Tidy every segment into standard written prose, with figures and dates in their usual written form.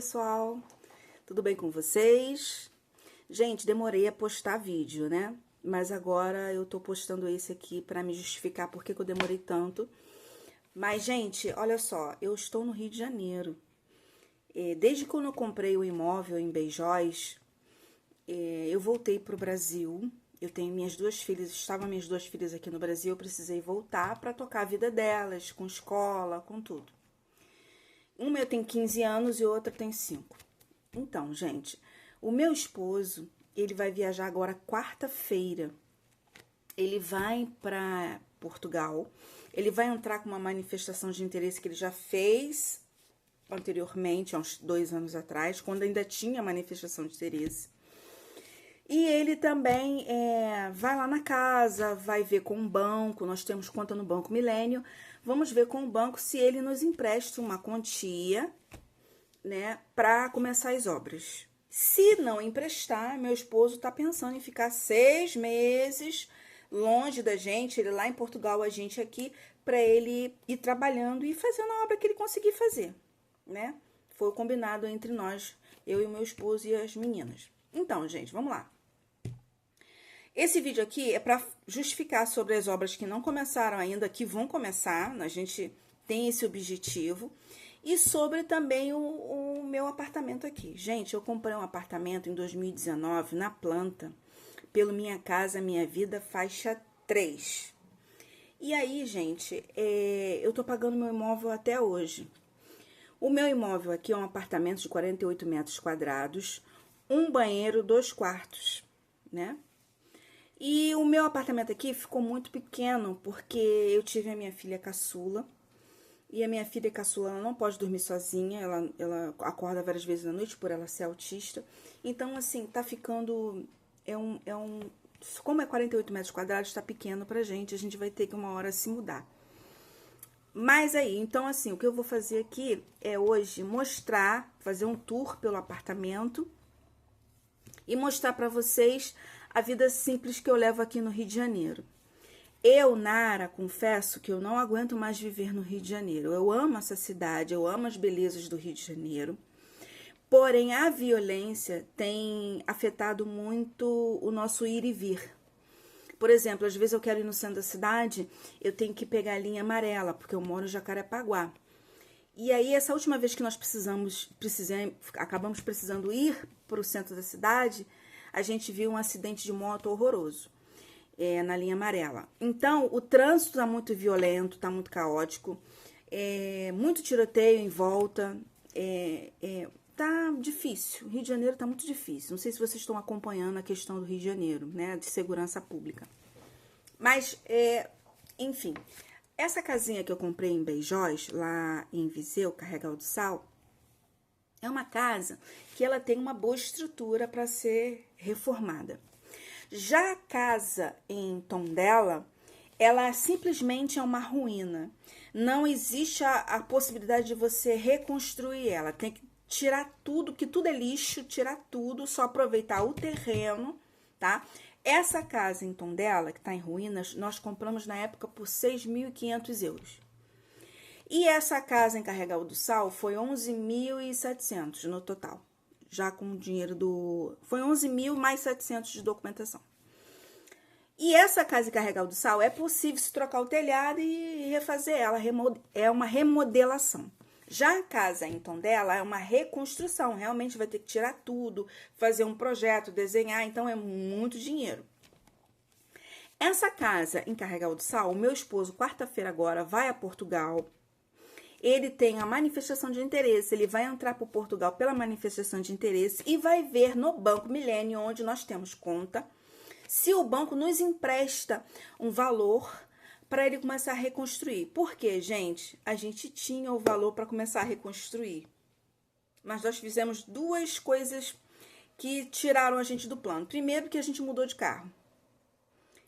pessoal, tudo bem com vocês? Gente, demorei a postar vídeo, né? Mas agora eu tô postando esse aqui pra me justificar por que eu demorei tanto. Mas, gente, olha só, eu estou no Rio de Janeiro. Desde quando eu comprei o imóvel em Beijóis, eu voltei pro Brasil. Eu tenho minhas duas filhas, estavam minhas duas filhas aqui no Brasil, eu precisei voltar pra tocar a vida delas, com escola, com tudo. Uma eu tenho 15 anos e outra tem 5. Então, gente, o meu esposo, ele vai viajar agora quarta-feira. Ele vai para Portugal. Ele vai entrar com uma manifestação de interesse que ele já fez anteriormente, há uns 2 anos atrás, quando ainda tinha manifestação de interesse. E ele também vai lá na casa, vai ver com o banco, nós temos conta no Banco Milênio, vamos ver com o banco se ele nos empresta uma quantia, né, para começar as obras. Se não emprestar, meu esposo tá pensando em ficar 6 meses longe da gente, ele lá em Portugal, a gente aqui, para ele ir trabalhando e fazendo a obra que ele conseguir fazer, né? Foi o combinado entre nós, eu e o meu esposo e as meninas. Então, gente, vamos lá. Esse vídeo aqui é para justificar sobre as obras que não começaram ainda, que vão começar, a gente tem esse objetivo, e sobre também o meu apartamento aqui. Gente, eu comprei um apartamento em 2019 na planta, pelo Minha Casa Minha Vida, faixa 3. E aí, gente, eu tô pagando meu imóvel até hoje. O meu imóvel aqui é um apartamento de 48 metros quadrados, um banheiro, 2 quartos, né? E o meu apartamento aqui ficou muito pequeno, porque eu tive a minha filha caçula. E a minha filha caçula, ela não pode dormir sozinha, ela acorda várias vezes na noite por ela ser autista. Então, assim, tá ficando... como é 48 metros quadrados, tá pequeno pra gente, a gente vai ter que uma hora se mudar. Mas aí, então assim, o que eu vou fazer aqui é hoje mostrar, fazer um tour pelo apartamento e mostrar pra vocês a vida simples que eu levo aqui no Rio de Janeiro. Eu, Nara, confesso que eu não aguento mais viver no Rio de Janeiro. Eu amo essa cidade, eu amo as belezas do Rio de Janeiro. Porém, a violência tem afetado muito o nosso ir e vir. Por exemplo, às vezes eu quero ir no centro da cidade, eu tenho que pegar a linha amarela, porque eu moro em Jacarepaguá. E aí, essa última vez que nós acabamos precisando ir para o centro da cidade, a gente viu um acidente de moto horroroso. Na linha amarela. Então, o trânsito tá muito violento, tá muito caótico, muito tiroteio em volta, tá difícil. O Rio de Janeiro tá muito difícil. Não sei se vocês estão acompanhando a questão do Rio de Janeiro, né, de segurança pública. Mas, enfim, essa casinha que eu comprei em Beijóis, lá em Viseu, Carregal do Sal, é uma casa que ela tem uma boa estrutura para ser reformada. Já a casa em Tondela, ela simplesmente é uma ruína. Não existe a possibilidade de você reconstruir ela. Tem que tirar tudo, que tudo é lixo, tirar tudo, só aproveitar o terreno, tá? Essa casa em Tondela, que está em ruínas, nós compramos na época por 6.500 euros. E essa casa em Carregal do Sal foi 11.700 no total. Já com o dinheiro do... Foi 11.000 mais 700 de documentação. E essa casa em Carregal do Sal, é possível se trocar o telhado e refazer ela. É uma remodelação. Já a casa em Tondela é uma reconstrução. Realmente vai ter que tirar tudo, fazer um projeto, desenhar. Então, é muito dinheiro. Essa casa em Carregal do Sal, o meu esposo, quarta-feira agora, vai a Portugal. Ele tem a manifestação de interesse, ele vai entrar para Portugal pela manifestação de interesse e vai ver no Banco Milênio, onde nós temos conta, se o banco nos empresta um valor para ele começar a reconstruir. Por quê, gente? A gente tinha o valor para começar a reconstruir, mas nós fizemos 2 coisas que tiraram a gente do plano. Primeiro, que a gente mudou de carro.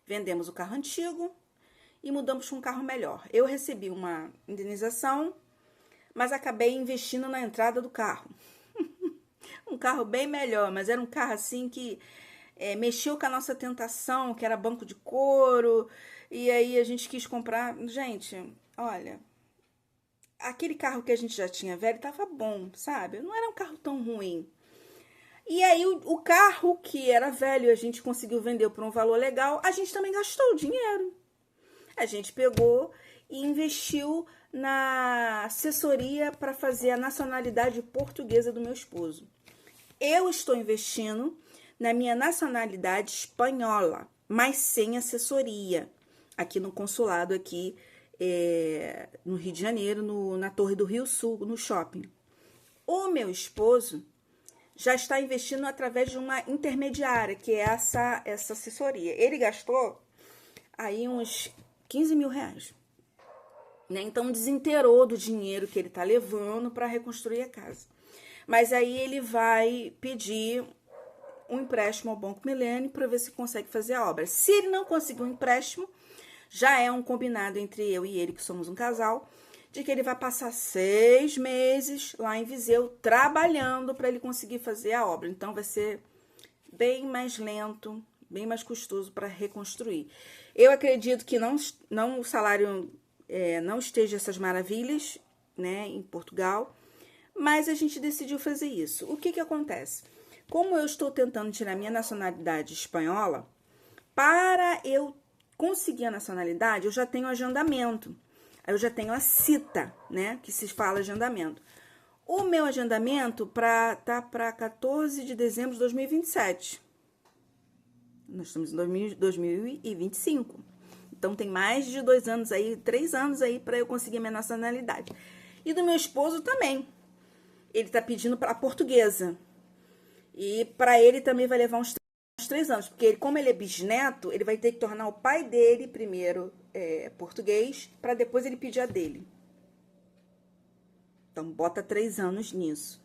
Vendemos o carro antigo e mudamos para um carro melhor. Eu recebi uma indenização, mas acabei investindo na entrada do carro. Um carro bem melhor, mas era um carro assim que mexeu com a nossa tentação, que era banco de couro, e aí a gente quis comprar. Gente, olha, aquele carro que a gente já tinha velho tava bom, sabe? Não era um carro tão ruim. E aí o carro que era velho, a gente conseguiu vender por um valor legal, a gente também gastou o dinheiro. A gente pegou e investiu na assessoria para fazer a nacionalidade portuguesa do meu esposo. Eu estou investindo na minha nacionalidade espanhola, mas sem assessoria, aqui no consulado, aqui no Rio de Janeiro, na Torre do Rio Sul, no shopping. O meu esposo já está investindo através de uma intermediária, que é essa assessoria. Ele gastou aí uns 15 mil reais. Né? Então, desinteirou do dinheiro que ele está levando para reconstruir a casa. Mas aí ele vai pedir um empréstimo ao Banco Milênio para ver se consegue fazer a obra. Se ele não conseguir um empréstimo, já é um combinado entre eu e ele, que somos um casal, de que ele vai passar 6 meses lá em Viseu trabalhando para ele conseguir fazer a obra. Então, vai ser bem mais lento, bem mais custoso para reconstruir. Eu acredito que não o salário não esteja essas maravilhas, né, em Portugal, mas a gente decidiu fazer isso. O que acontece? Como eu estou tentando tirar minha nacionalidade espanhola, para eu conseguir a nacionalidade, eu já tenho agendamento. Eu já tenho a cita, né, que se fala agendamento. O meu agendamento tá para 14 de dezembro de 2027. Nós estamos em 2025. Então, tem mais de 2 anos aí, 3 anos aí para eu conseguir minha nacionalidade. E do meu esposo também. Ele tá pedindo para a portuguesa. E para ele também vai levar uns 3 anos. Porque como ele é bisneto, ele vai ter que tornar o pai dele primeiro português, para depois ele pedir a dele. Então, bota 3 anos nisso.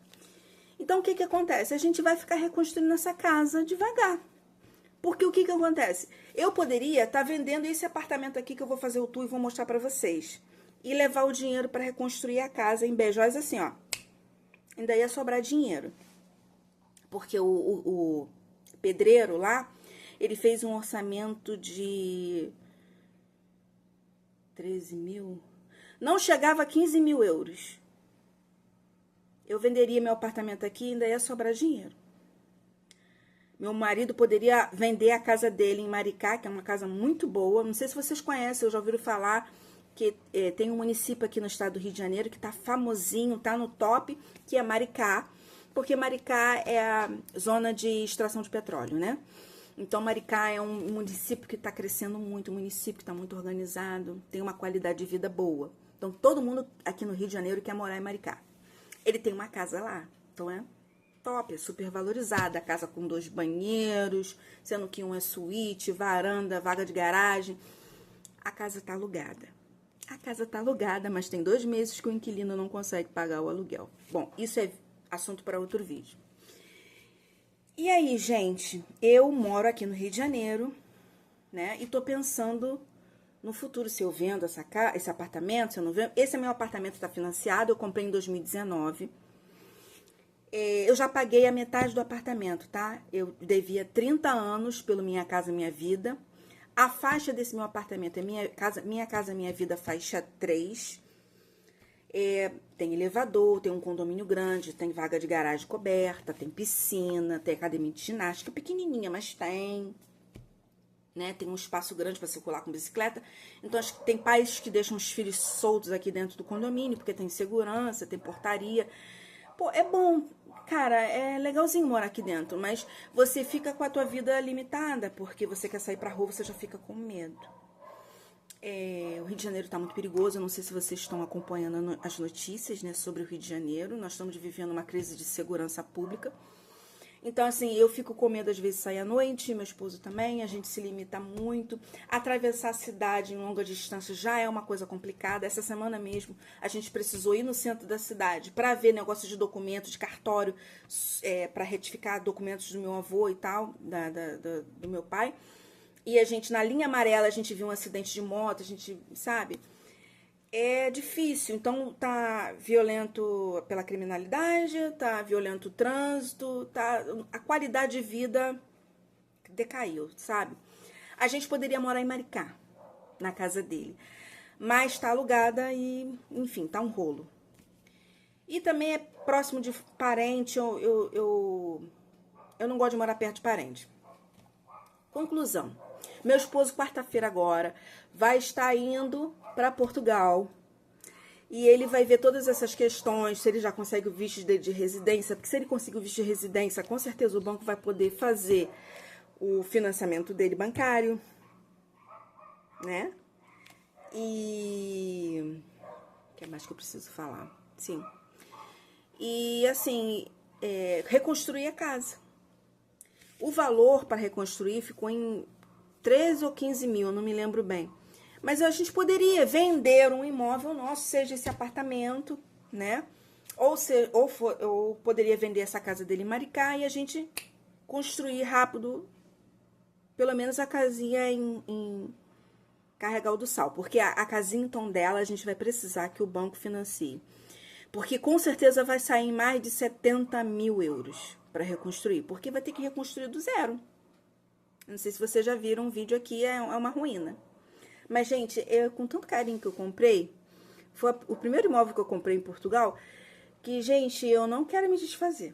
Então, o que acontece? A gente vai ficar reconstruindo essa casa devagar. Porque o que acontece? Eu poderia estar vendendo esse apartamento aqui que eu vou fazer o tour e vou mostrar para vocês. E levar o dinheiro para reconstruir a casa em Bejóis assim, ó. Ainda ia sobrar dinheiro. Porque o pedreiro lá, ele fez um orçamento de 13 mil. Não chegava a 15 mil euros. Eu venderia meu apartamento aqui e ainda ia sobrar dinheiro. Meu marido poderia vender a casa dele em Maricá, que é uma casa muito boa. Não sei se vocês conhecem, eu já ouviram falar que tem um município aqui no estado do Rio de Janeiro que tá famosinho, tá no top, que é Maricá. Porque Maricá é a zona de extração de petróleo, né? Então, Maricá é um município que está crescendo muito, um município que está muito organizado, tem uma qualidade de vida boa. Então, todo mundo aqui no Rio de Janeiro quer morar em Maricá. Ele tem uma casa lá, então é top, é super valorizada, a casa com 2 banheiros, sendo que um é suíte, varanda, vaga de garagem. A casa tá alugada. A casa tá alugada, mas tem 2 meses que o inquilino não consegue pagar o aluguel. Bom, isso é assunto para outro vídeo. E aí, gente, eu moro aqui no Rio de Janeiro, né, e tô pensando no futuro, se eu vendo esse apartamento, se eu não vendo. Esse meu apartamento tá financiado, eu comprei em 2019. Eu já paguei a metade do apartamento, tá? Eu devia 30 anos pelo Minha Casa Minha Vida. A faixa desse meu apartamento é Minha Casa Minha Vida, faixa 3. Tem elevador, tem um condomínio grande, tem vaga de garagem coberta, tem piscina, tem academia de ginástica, pequenininha, mas tem. Né? Tem um espaço grande para circular com bicicleta. Então, acho que tem pais que deixam os filhos soltos aqui dentro do condomínio, porque tem segurança, tem portaria. Pô, é bom, cara, é legalzinho morar aqui dentro, mas você fica com a tua vida limitada, porque você quer sair pra rua, você já fica com medo. O Rio de Janeiro tá muito perigoso, eu não sei se vocês estão acompanhando as notícias, né, sobre o Rio de Janeiro. Nós estamos vivendo uma crise de segurança pública. Então, assim, eu fico com medo às vezes de sair à noite, meu esposo também, a gente se limita muito. Atravessar a cidade em longa distância já é uma coisa complicada. Essa semana mesmo, a gente precisou ir no centro da cidade para ver negócio de documento, de cartório, para retificar documentos do meu avô e tal, do meu pai. E a gente, na linha amarela, a gente viu um acidente de moto, a gente, sabe? É difícil, então tá violento pela criminalidade, tá violento o trânsito, a qualidade de vida decaiu, sabe? A gente poderia morar em Maricá, na casa dele. mas tá alugada e, enfim, tá um rolo. E também é próximo de parente, eu não gosto de morar perto de parente. Conclusão. Meu esposo, quarta-feira agora, vai estar indo para Portugal. E ele vai ver todas essas questões, se ele já consegue o visto dele de residência, porque se ele conseguir o visto de residência, com certeza o banco vai poder fazer o financiamento dele bancário, né? E... o que mais que eu preciso falar? Sim. E, assim, reconstruir a casa. O valor para reconstruir ficou em 13 ou 15 mil, não me lembro bem. Mas a gente poderia vender um imóvel nosso, seja esse apartamento, né? Ou poderia vender essa casa dele em Maricá e a gente construir rápido, pelo menos a casinha em Carregal do Sal. Porque a casinha em Tondela a gente vai precisar que o banco financie. Porque com certeza vai sair mais de 70 mil euros para reconstruir. Porque vai ter que reconstruir do zero. Não sei se vocês já viram um vídeo aqui, é uma ruína. Mas, gente, com tanto carinho que eu comprei, foi o primeiro imóvel que eu comprei em Portugal, que, gente, eu não quero me desfazer.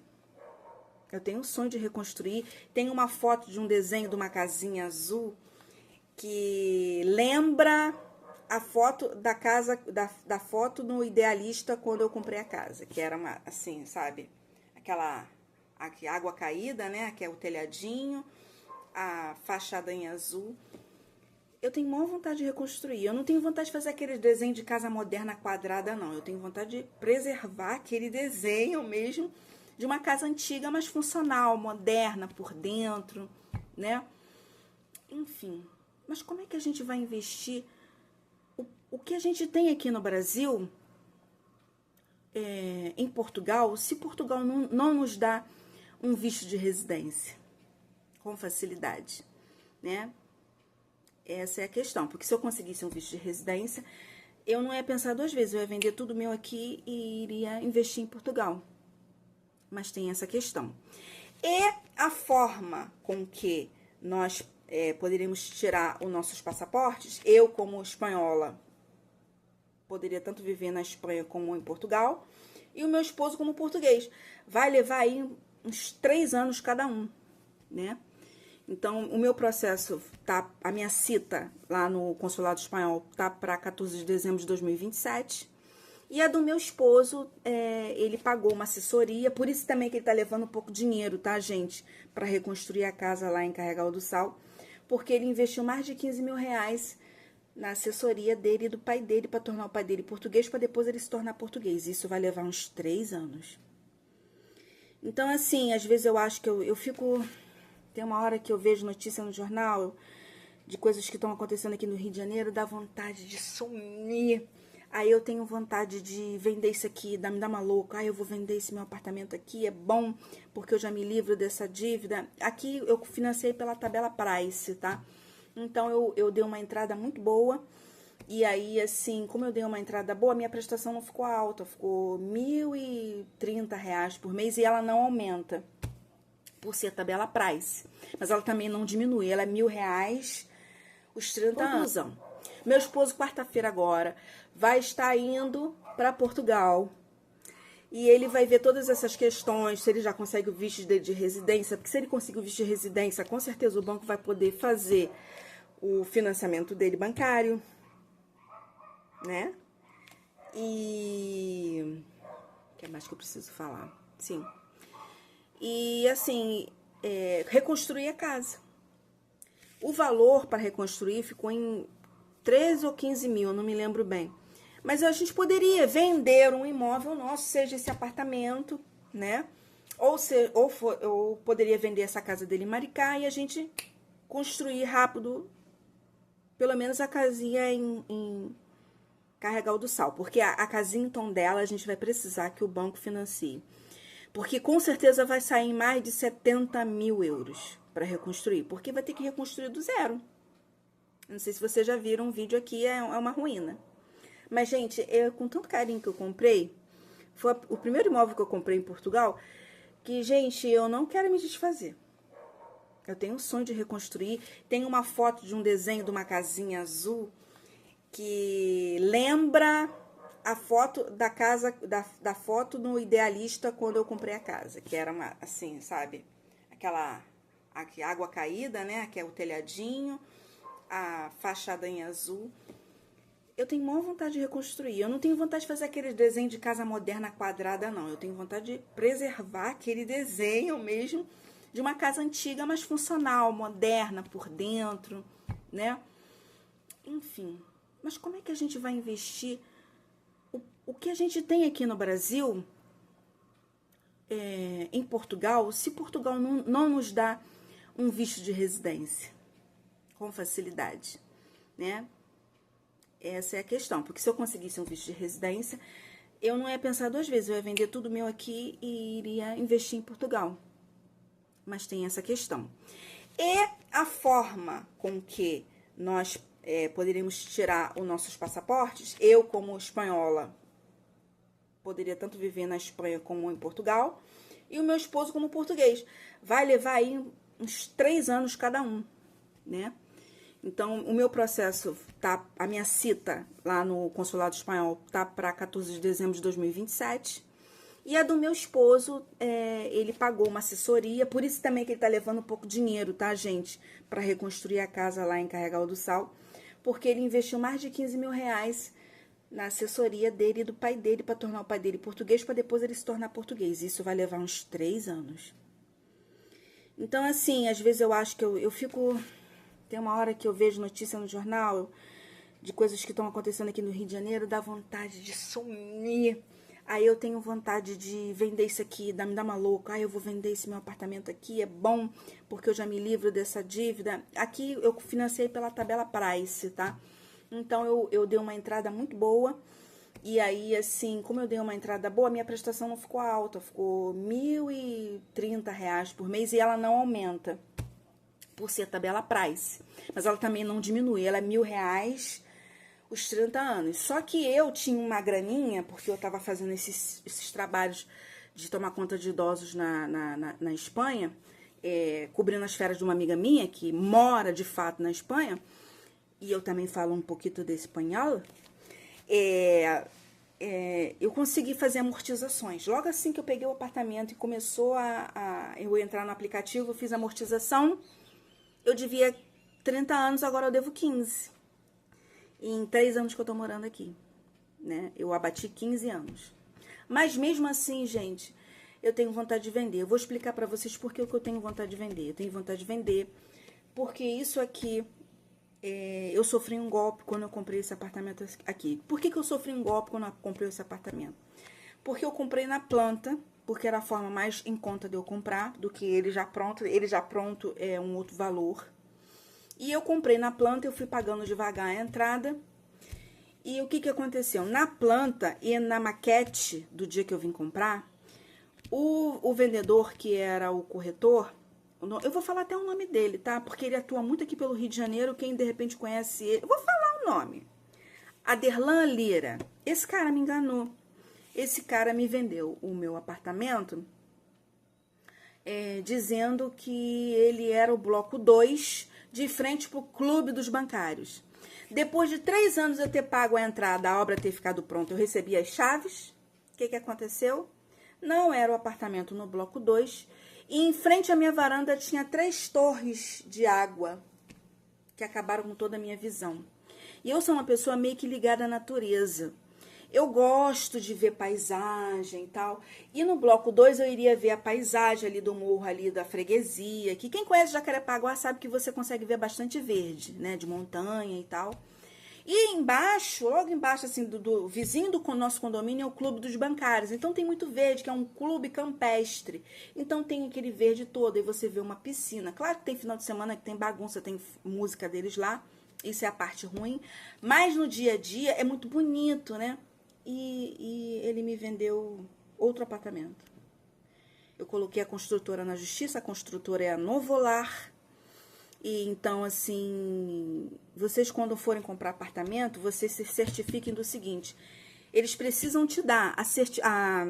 Eu tenho um sonho de reconstruir. Tem uma foto de um desenho de uma casinha azul que lembra a foto da casa, da foto no Idealista quando eu comprei a casa, que era uma, assim, sabe? Aquela água caída, né? Que é o telhadinho, a fachada em azul. Eu tenho maior vontade de reconstruir. Eu não tenho vontade de fazer aquele desenho de casa moderna quadrada, não. Eu tenho vontade de preservar aquele desenho mesmo de uma casa antiga, mas funcional, moderna por dentro, né? Enfim, mas como é que a gente vai investir o que a gente tem aqui no Brasil, em Portugal, se Portugal não nos dá um visto de residência com facilidade, né? Essa é a questão, porque se eu conseguisse um visto de residência, eu não ia pensar duas vezes, eu ia vender tudo meu aqui e iria investir em Portugal. Mas tem essa questão. E a forma com que nós poderíamos tirar os nossos passaportes, eu como espanhola, poderia tanto viver na Espanha como em Portugal, e o meu esposo como português. Vai levar aí uns 3 anos cada um, né? Então, o meu processo tá, a minha cita lá no Consulado Espanhol tá para 14 de dezembro de 2027. E a do meu esposo, ele pagou uma assessoria, por isso também que ele tá levando um pouco de dinheiro, tá, gente? Para reconstruir a casa lá em Carregal do Sal, porque ele investiu mais de 15 mil reais na assessoria dele e do pai dele para tornar o pai dele português, para depois ele se tornar português. Isso vai levar uns 3 anos. Então, assim, às vezes eu acho que eu fico... Tem uma hora que eu vejo notícia no jornal de coisas que estão acontecendo aqui no Rio de Janeiro, dá vontade de sumir. Aí eu tenho vontade de vender isso aqui, me dá uma louca. Eu vou vender esse meu apartamento aqui, é bom, porque eu já me livro dessa dívida. Aqui eu financei pela tabela Price, tá? Então eu dei uma entrada muito boa. E aí, assim, como eu dei uma entrada boa, minha prestação não ficou alta, ficou R$1.030 por mês e ela não aumenta por ser tabela Price. Mas ela também não diminui, ela é R$1.000 os 30 anos. Conclusão. Meu esposo, quarta-feira agora, vai estar indo para Portugal. E ele vai ver todas essas questões, se ele já consegue o visto dele de residência, porque se ele conseguir o visto de residência, com certeza o banco vai poder fazer o financiamento dele bancário, né? E... o que mais que eu preciso falar? Sim. E, assim, reconstruir a casa. O valor para reconstruir ficou em 13 ou 15 mil, não me lembro bem. Mas a gente poderia vender um imóvel nosso, seja esse apartamento, né? Ou poderia vender essa casa dele em Maricá e a gente construir rápido, pelo menos a casinha em Carregal do Sal. Porque a casinha em Tondela a gente vai precisar que o banco financie. Porque com certeza vai sair mais de 70 mil euros para reconstruir. Porque vai ter que reconstruir do zero. Não sei se vocês já viram um vídeo aqui, é uma ruína. Mas, gente, com tanto carinho que eu comprei, foi o primeiro imóvel que eu comprei em Portugal, que, gente, eu não quero me desfazer. Eu tenho um sonho de reconstruir. Tem uma foto de um desenho de uma casinha azul, que lembra a foto da casa, da foto no Idealista quando eu comprei a casa, que era uma, assim, sabe? Aquela água caída, né? Que é o telhadinho, a fachada em azul. Eu tenho maior vontade de reconstruir. Eu não tenho vontade de fazer aquele desenho de casa moderna quadrada, não. Eu tenho vontade de preservar aquele desenho mesmo de uma casa antiga, mas funcional, moderna por dentro, né? Enfim, mas como é que a gente vai investir o que a gente tem aqui no Brasil, em Portugal, se Portugal não nos dá um visto de residência com facilidade, né? Essa é a questão, porque se eu conseguisse um visto de residência, eu não ia pensar duas vezes, eu ia vender tudo meu aqui e iria investir em Portugal. Mas tem essa questão. E a forma com que nós poderíamos tirar os nossos passaportes, eu como espanhola, poderia tanto viver na Espanha como em Portugal, e o meu esposo como português. Vai levar aí uns 3 anos cada um, né? Então, o meu processo tá, a minha cita lá no Consulado Espanhol tá para 14 de dezembro de 2027. E a do meu esposo, ele pagou uma assessoria, por isso também que ele tá levando um pouco de dinheiro, tá, gente? Para reconstruir a casa lá em Carregal do Sal, porque ele investiu mais de 15 mil reais na assessoria dele e do pai dele para tornar o pai dele português, para depois ele se tornar português. Isso vai levar uns 3 anos. Então, assim, às vezes eu acho que eu fico... Tem uma hora que eu vejo notícia no jornal de coisas que estão acontecendo aqui no Rio de Janeiro, dá vontade de sumir. Aí eu tenho vontade de vender isso aqui, me dá uma louca. Aí eu vou vender esse meu apartamento aqui, é bom, porque eu já me livro dessa dívida. Aqui eu financei pela tabela Price, tá? Então eu dei uma entrada muito boa. E aí, assim, como eu dei uma entrada boa, minha prestação não ficou alta, ficou R$1.030 por mês e ela não aumenta, por ser tabela Price. Mas ela também não diminui, ela é R$1.000 os 30 anos. Só que eu tinha uma graninha, porque eu tava fazendo esses trabalhos de tomar conta de idosos na Espanha, cobrindo as férias de uma amiga minha, que mora de fato na Espanha, e eu também falo um pouquinho de espanhol, eu consegui fazer amortizações. Logo assim que eu peguei o apartamento e começou eu entrar no aplicativo, eu fiz amortização, eu devia 30 anos, agora eu devo 15. Em 3 anos que eu tô morando aqui, né? Eu abati 15 anos. Mas mesmo assim, gente, eu tenho vontade de vender. Eu vou explicar pra vocês por que eu tenho vontade de vender. Eu tenho vontade de vender porque isso aqui, eu sofri um golpe quando eu comprei esse apartamento aqui. Por que eu sofri um golpe quando eu comprei esse apartamento? Porque eu comprei na planta, porque era a forma mais em conta de eu comprar do que ele já pronto. Ele já pronto é um outro valor. E eu comprei na planta, eu fui pagando devagar a entrada. E o que aconteceu? Na planta e na maquete do dia que eu vim comprar, o vendedor, que era o corretor, eu vou falar até o nome dele, tá? Porque ele atua muito aqui pelo Rio de Janeiro, quem de repente conhece ele... Eu vou falar o nome. Aderlan Lira. Esse cara me enganou. Esse cara me vendeu o meu apartamento dizendo que ele era o bloco 2... de frente pro Clube dos Bancários. Depois de 3 anos eu ter pago a entrada, a obra ter ficado pronta, eu recebi as chaves. O que aconteceu? Não era o apartamento no bloco 2. E em frente à minha varanda tinha 3 torres de água que acabaram com toda a minha visão. E eu sou uma pessoa meio que ligada à natureza. Eu gosto de ver paisagem e tal. E no bloco 2 eu iria ver a paisagem ali do morro, ali da freguesia. Que quem conhece Jacarepaguá sabe que você consegue ver bastante verde, né? De montanha e tal. E embaixo, logo embaixo, assim, do vizinho do nosso condomínio é o Clube dos Bancários. Então tem muito verde, que é um clube campestre. Então tem aquele verde todo. Aí você vê uma piscina. Claro que tem final de semana que tem bagunça, tem música deles lá. Isso é a parte ruim. Mas no dia a dia é muito bonito, né? E ele me vendeu outro apartamento. Eu coloquei a construtora na justiça, a construtora é a Novolar. E então, assim, vocês quando forem comprar apartamento, vocês se certifiquem do seguinte: eles precisam te dar a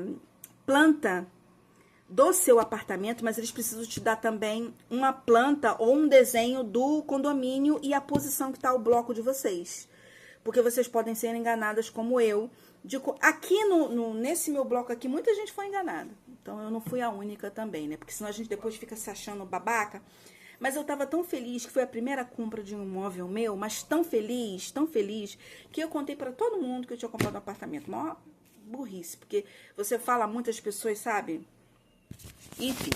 planta do seu apartamento, mas eles precisam te dar também uma planta ou um desenho do condomínio e a posição que está o bloco de vocês. porque vocês podem ser enganadas como eu. Aqui nesse meu bloco aqui, muita gente foi enganada. Então, eu não fui a única também, né? Porque senão a gente depois fica se achando babaca. Mas eu tava tão feliz, que foi a primeira compra de um imóvel meu, mas tão feliz, que eu contei pra todo mundo que eu tinha comprado um apartamento. Mó burrice, porque você fala, muitas pessoas, sabe? Enfim,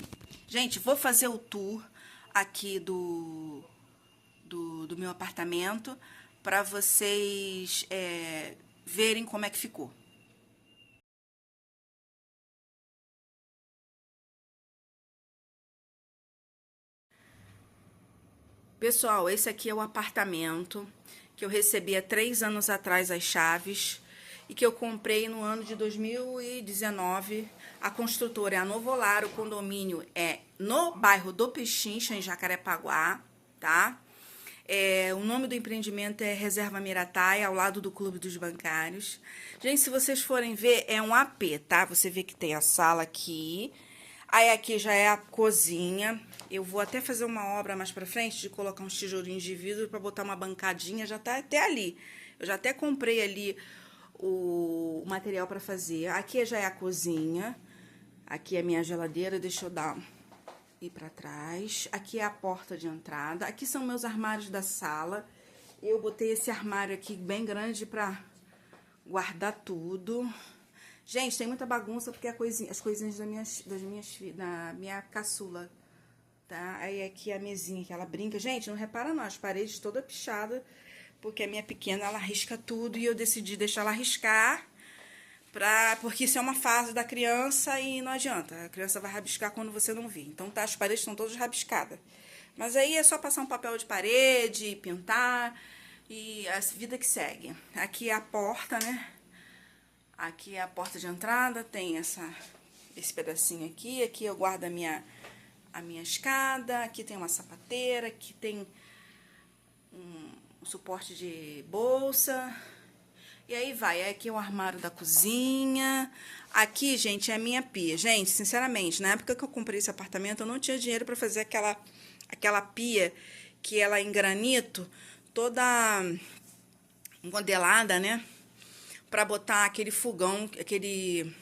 gente, vou fazer o tour aqui do meu apartamento pra vocês verem como é que ficou. Pessoal, esse aqui é o apartamento que eu recebi há 3 anos atrás as chaves e que eu comprei no ano de 2019. A construtora é a Novolar, o condomínio é no bairro do Pechincha, em Jacarepaguá, tá? O nome do empreendimento é Reserva Mirataia, ao lado do Clube dos Bancários. Gente, se vocês forem ver, é um AP, tá? Você vê que tem a sala aqui. Aí aqui já é a cozinha. Eu vou até fazer uma obra mais pra frente de colocar uns tijolinhos de vidro pra botar uma bancadinha, já tá até ali. Eu já até comprei ali o material pra fazer. Aqui já é a cozinha. Aqui é a minha geladeira, deixa eu ir pra trás. Aqui é a porta de entrada. Aqui são meus armários da sala. Eu botei esse armário aqui bem grande pra guardar tudo. Gente, tem muita bagunça porque as coisinhas da minha caçula, tá? Aí aqui a mesinha que ela brinca. Gente, não repara não, as paredes toda pichada, porque a minha pequena, ela risca tudo e eu decidi deixar ela riscar, porque isso é uma fase da criança e não adianta. A criança vai rabiscar quando você não vir. Então, tá, as paredes estão todas rabiscadas. Mas aí é só passar um papel de parede, pintar e a vida que segue. Aqui é a porta, né? Aqui é a porta de entrada, tem esse pedacinho aqui. Aqui eu guardo a minha escada. Aqui tem uma sapateira. Aqui tem um suporte de bolsa. E aí vai. Aqui é o armário da cozinha. Aqui, gente, é a minha pia. Gente, sinceramente, na época que eu comprei esse apartamento, eu não tinha dinheiro para fazer aquela pia que ela é em granito, toda modelada, né? Pra botar aquele fogão, aquele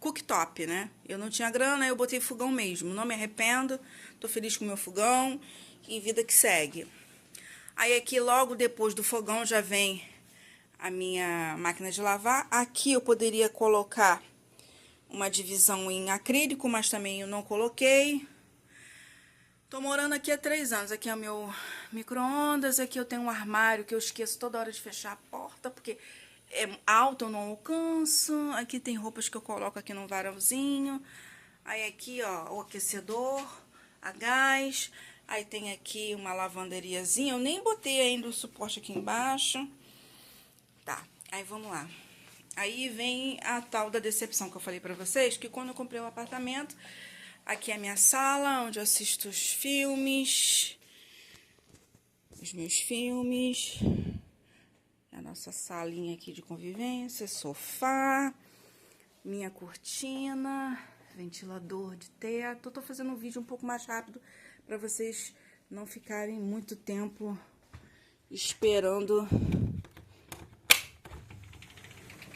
cooktop, né? Eu não tinha grana, eu botei fogão mesmo. Não me arrependo, tô feliz com o meu fogão e vida que segue. Aí aqui, logo depois do fogão, já vem a minha máquina de lavar. Aqui eu poderia colocar uma divisão em acrílico, mas também eu não coloquei. Tô morando aqui há 3 anos. Aqui é o meu micro-ondas. Aqui eu tenho um armário que eu esqueço toda hora de fechar a porta, porque é alto, eu não alcanço. Aqui tem roupas que eu coloco aqui no varãozinho. Aí aqui, ó, o aquecedor a gás. Aí tem aqui uma lavanderiazinha. Eu nem botei ainda o suporte aqui embaixo. Tá, aí vamos lá. Aí vem a tal da decepção que eu falei pra vocês, que quando eu comprei o apartamento, aqui é a minha sala, onde eu assisto os filmes. Os meus filmes. A nossa salinha aqui de convivência, sofá, minha cortina, ventilador de teto. Eu tô fazendo um vídeo um pouco mais rápido para vocês não ficarem muito tempo esperando.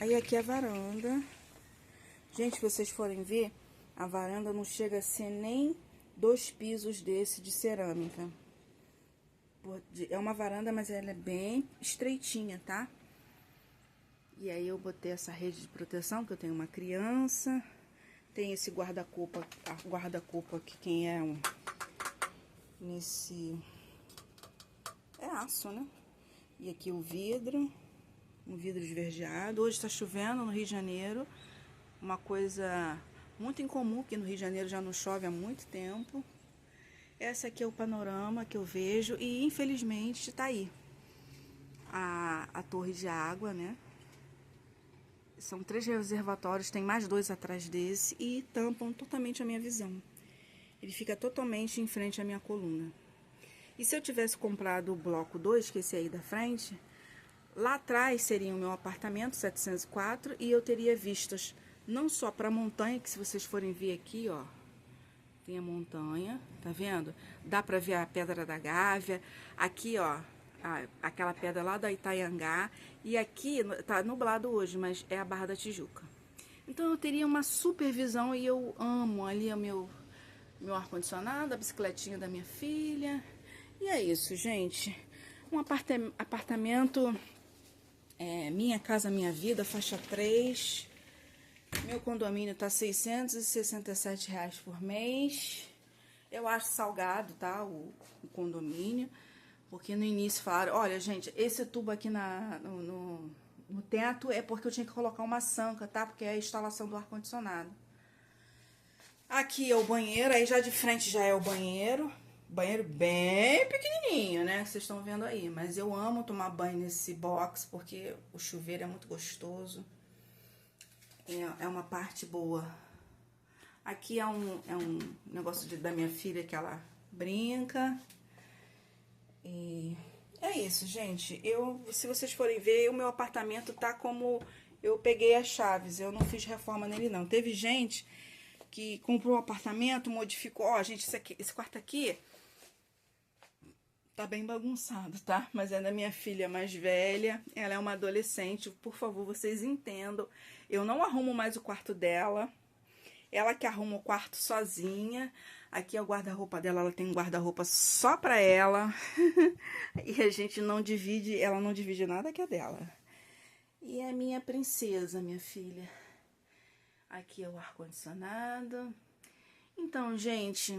Aí aqui é a varanda. Gente, se vocês forem ver, a varanda não chega a ser nem 2 pisos desse de cerâmica. É uma varanda, mas ela é bem estreitinha, tá? E aí eu botei essa rede de proteção, que eu tenho uma criança. Tem esse guarda-corpo aqui, quem é nesse... É aço, né? E aqui o vidro, um vidro esverdeado. Hoje tá chovendo no Rio de Janeiro. Uma coisa muito incomum, que no Rio de Janeiro já não chove há muito tempo. Esse aqui é o panorama que eu vejo e, infelizmente, tá aí a torre de água, né? São 3 reservatórios, tem mais 2 atrás desse e tampam totalmente a minha visão. Ele fica totalmente em frente à minha coluna. E se eu tivesse comprado o bloco 2, que é esse aí da frente, lá atrás seria o meu apartamento, 704, e eu teria vistas não só para a montanha, que se vocês forem ver aqui, ó, tem a montanha, tá vendo? Dá pra ver a Pedra da Gávea. Aqui, ó, aquela pedra lá da Itaiangá. E aqui, tá nublado hoje, mas é a Barra da Tijuca. Então eu teria uma supervisão e eu amo ali o meu ar-condicionado, a bicicletinha da minha filha. E é isso, gente. Um apartamento, Minha Casa Minha Vida, faixa 3. Meu condomínio tá R$667 por mês. Eu acho salgado, tá? O condomínio. Porque no início falaram, olha, gente, esse tubo aqui no teto é porque eu tinha que colocar uma sanca, tá? Porque é a instalação do ar-condicionado. Aqui é o banheiro, aí já de frente já é o banheiro. Banheiro bem pequenininho, né? Que vocês estão vendo aí. Mas eu amo tomar banho nesse box porque o chuveiro é muito gostoso. É uma parte boa. Aqui é um negócio da minha filha que ela brinca. E é isso, gente. Se vocês forem ver, o meu apartamento tá como eu peguei as chaves. Eu não fiz reforma nele, não. Teve gente que comprou um apartamento, modificou. Ó, gente, esse quarto aqui tá bem bagunçado, tá? Mas é da minha filha mais velha. Ela é uma adolescente. Por favor, vocês entendam. Eu não arrumo mais o quarto dela. Ela que arruma o quarto sozinha. Aqui é o guarda-roupa dela, ela tem um guarda-roupa só pra ela. E a gente não divide, ela não divide nada que é dela. E é minha princesa, minha filha. Aqui é o ar-condicionado. Então, gente,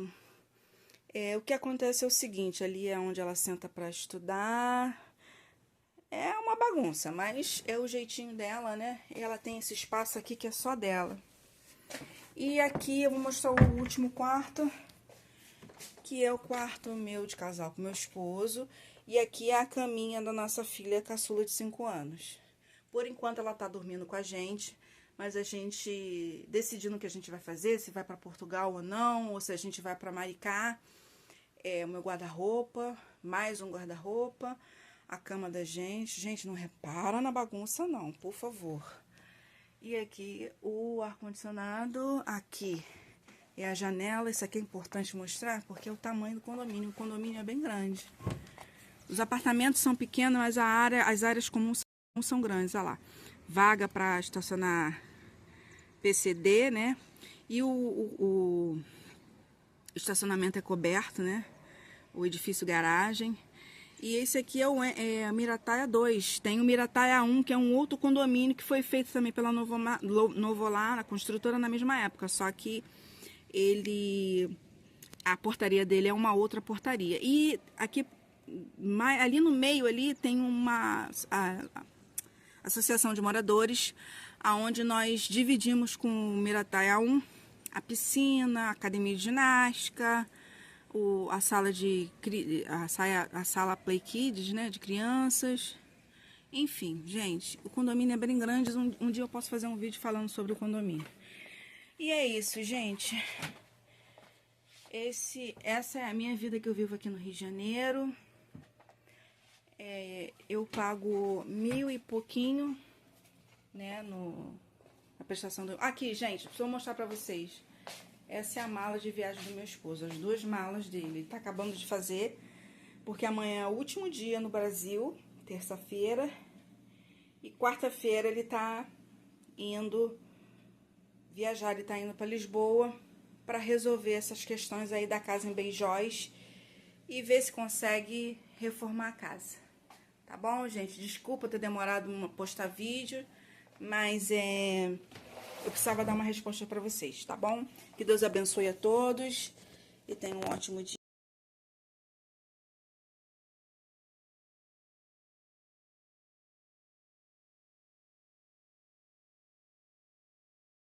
o que acontece é o seguinte, ali é onde ela senta pra estudar. É uma bagunça, mas é o jeitinho dela, né? Ela tem esse espaço aqui que é só dela. E aqui eu vou mostrar o último quarto, que é o quarto meu de casal com meu esposo. E aqui é a caminha da nossa filha caçula de 5 anos. Por enquanto ela tá dormindo com a gente, mas a gente decidindo o que a gente vai fazer, se vai para Portugal ou não, ou se a gente vai para Maricá. O meu guarda-roupa, mais um guarda-roupa, a cama da gente. Gente, não repara na bagunça não, por favor. E aqui o ar-condicionado, aqui é a janela. Isso aqui é importante mostrar porque é o tamanho do condomínio. O condomínio é bem grande. Os apartamentos são pequenos, mas as áreas comuns são grandes. Olha lá, vaga para estacionar PCD, né? E o estacionamento é coberto, né? O edifício garagem. E esse aqui é a Mirataia 2. Tem o Mirataia 1, que é um outro condomínio que foi feito também pela Novolar, a construtora, na mesma época. Só que a portaria dele é uma outra portaria. E aqui, ali no meio, ali tem uma associação de moradores, aonde nós dividimos com o Mirataia 1 a piscina, a academia de ginástica, a sala Play Kids, né, de crianças. Enfim, gente, o condomínio é bem grande. Um dia eu posso fazer um vídeo falando sobre o condomínio. E é isso, gente. Essa é a minha vida que eu vivo aqui no Rio de Janeiro. Eu pago 1.000 e pouquinho, né, na prestação do... Aqui, gente, preciso mostrar pra vocês. Essa é a mala de viagem do meu esposo, as 2 malas dele. Ele tá acabando de fazer, porque amanhã é o último dia no Brasil, terça-feira. E quarta-feira ele tá indo viajar, ele tá indo pra Lisboa para resolver essas questões aí da casa em Beijóis e ver se consegue reformar a casa. Tá bom, gente? Desculpa ter demorado a postar vídeo, mas eu precisava dar uma resposta para vocês, tá bom? Que Deus abençoe a todos e tenham um ótimo dia.